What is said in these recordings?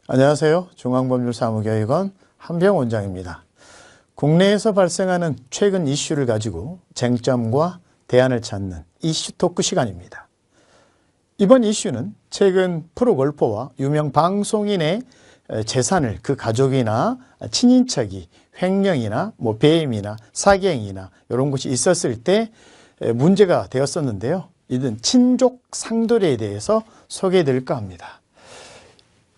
안녕하세요. 중앙법률사무교육원 한병 원장입니다. 국내에서 발생하는 최근 이슈를 가지고 쟁점과 대안을 찾는 이슈 토크 시간입니다. 이번 이슈는 최근 프로골퍼와 유명 방송인의 재산을 그 가족이나 친인척이 횡령이나 배임이나 사기행위나 이런 것이 있었을 때 문제가 되었었는데요. 이는 친족 상돌에 대해서 소개해드릴까 합니다.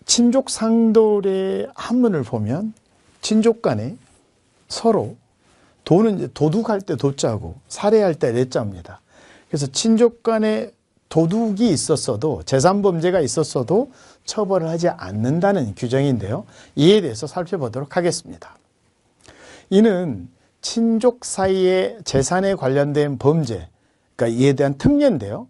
친족 상돌의 한문을 보면 친족 간에 서로 도는 도둑할 때 도자고 살해할 때 내자입니다. 그래서 친족 간에 도둑이 있었어도 재산 범죄가 있었어도 처벌을 하지 않는다는 규정인데요. 이에 대해서 살펴보도록 하겠습니다. 이는 친족 사이의 재산에 관련된 범죄, 그러니까 이에 대한 특례인데요.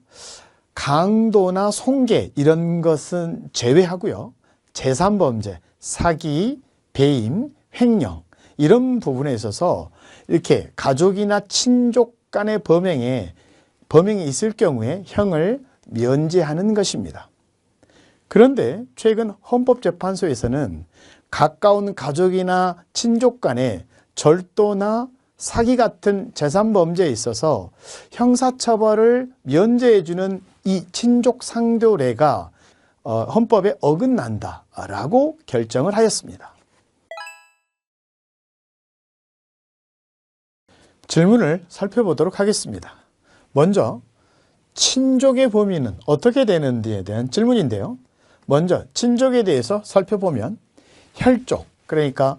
강도나 손괴 이런 것은 제외하고요. 재산 범죄, 사기, 배임, 횡령 이런 부분에 있어서 이렇게 가족이나 친족 간의 범행이 있을 경우에 형을 면제하는 것입니다. 그런데 최근 헌법재판소에서는 가까운 가족이나 친족 간에 절도나 사기 같은 재산 범죄에 있어서 형사처벌을 면제해주는 이 친족 상돌례가 헌법에 어긋난다라고 결정을 하였습니다. 질문을 살펴보도록 하겠습니다. 먼저 친족의 범위는 어떻게 되는지에 대한 질문인데요. 먼저 친족에 대해서 살펴보면 혈족, 그러니까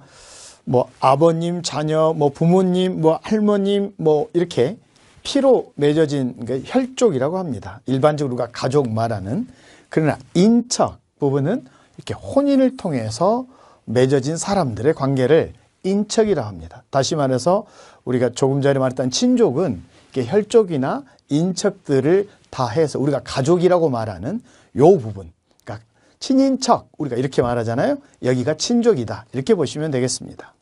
아버님, 자녀, 부모님, 할머님, 이렇게 피로 맺어진 혈족이라고 합니다. 일반적으로 우리가 가족 말하는. 그러나 인척 부분은 이렇게 혼인을 통해서 맺어진 사람들의 관계를 인척이라고 합니다. 다시 말해서 우리가 조금 전에 말했던 친족은 이렇게 혈족이나 인척들을 다 해서 우리가 가족이라고 말하는 요 부분, 그러니까 친인척 우리가 이렇게 말하잖아요. 여기가 친족이다 이렇게 보시면 되겠습니다.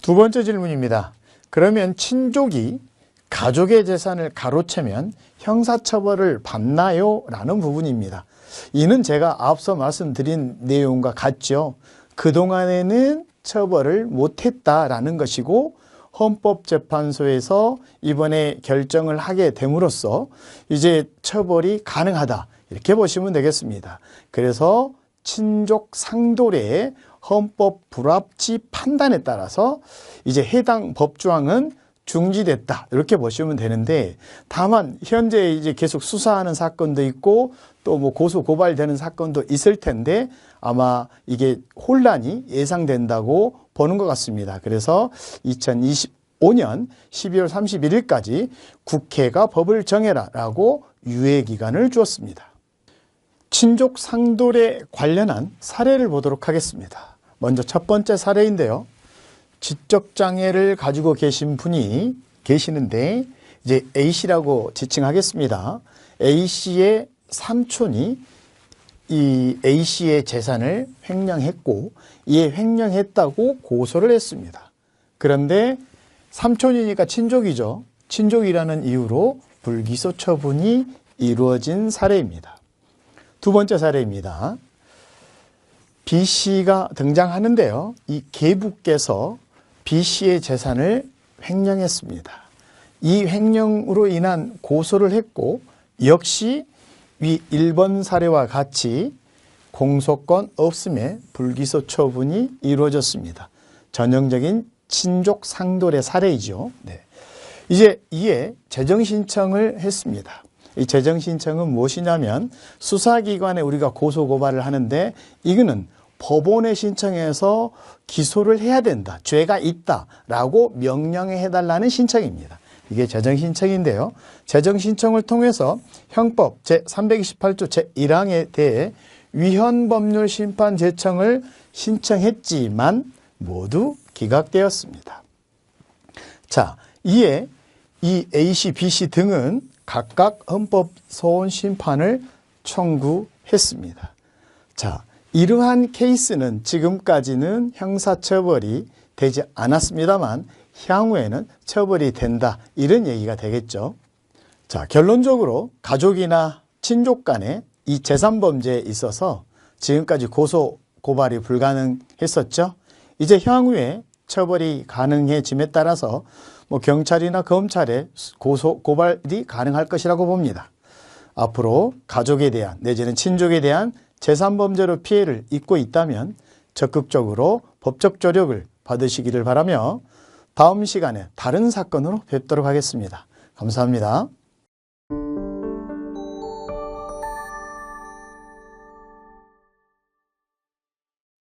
두 번째 질문입니다. 그러면 친족이 가족의 재산을 가로채면 형사처벌을 받나요? 라는 부분입니다. 이는 제가 앞서 말씀드린 내용과 같죠. 그동안에는 처벌을 못했다라는 것이고 헌법재판소에서 이번에 결정을 하게 됨으로써 이제 처벌이 가능하다 이렇게 보시면 되겠습니다. 그래서 친족 상돌례의 헌법 불합치 판단에 따라서 이제 해당 법조항은 중지됐다 이렇게 보시면 되는데, 다만 현재 이제 계속 수사하는 사건도 있고 또 고소 고발되는 사건도 있을 텐데 아마 이게 혼란이 예상된다고 보는 것 같습니다. 그래서 2025년 12월 31일까지 국회가 법을 정해라라고 유예 기간을 주었습니다. 친족 상돌에 관련한 사례를 보도록 하겠습니다. 먼저 첫 번째 사례인데요. 지적장애를 가지고 계신 분이 계시는데 이제 A씨라고 지칭하겠습니다. A씨의 삼촌이 이 A씨의 재산을 횡령했고 이에 횡령했다고 고소를 했습니다. 그런데 삼촌이니까 친족이죠. 친족이라는 이유로 불기소 처분이 이루어진 사례입니다. 두 번째 사례입니다. B씨가 등장하는데요. 이 계부께서 B씨의 재산을 횡령했습니다. 이 횡령으로 인한 고소를 했고 역시 위 1번 사례와 같이 공소권 없음에 불기소 처분이 이루어졌습니다. 전형적인 친족 상돌의 사례이죠. 네. 이제 이에 재정신청을 했습니다. 이 재정신청은 무엇이냐면 수사기관에 우리가 고소고발을 하는데 이거는 법원에 신청해서 기소를 해야 된다. 죄가 있다라고 명령해 해달라는 신청입니다. 이게 재정신청인데요. 재정신청을 통해서 형법 제328조 제1항에 대해 위헌법률 심판 제청을 신청했지만 모두 기각되었습니다. 자, 이에 이 A씨, B씨 등은 각각 헌법 소원 심판을 청구했습니다. 자, 이러한 케이스는 지금까지는 형사처벌이 되지 않았습니다만 향후에는 처벌이 된다. 이런 얘기가 되겠죠. 자, 결론적으로 가족이나 친족 간의 이 재산범죄에 있어서 지금까지 고소, 고발이 불가능했었죠. 이제 향후에 처벌이 가능해짐에 따라서 경찰이나 검찰에 고소, 고발이 가능할 것이라고 봅니다. 앞으로 가족에 대한 내지는 친족에 대한 재산범죄로 피해를 입고 있다면 적극적으로 법적 조력을 받으시기를 바라며 다음 시간에 다른 사건으로 뵙도록 하겠습니다. 감사합니다.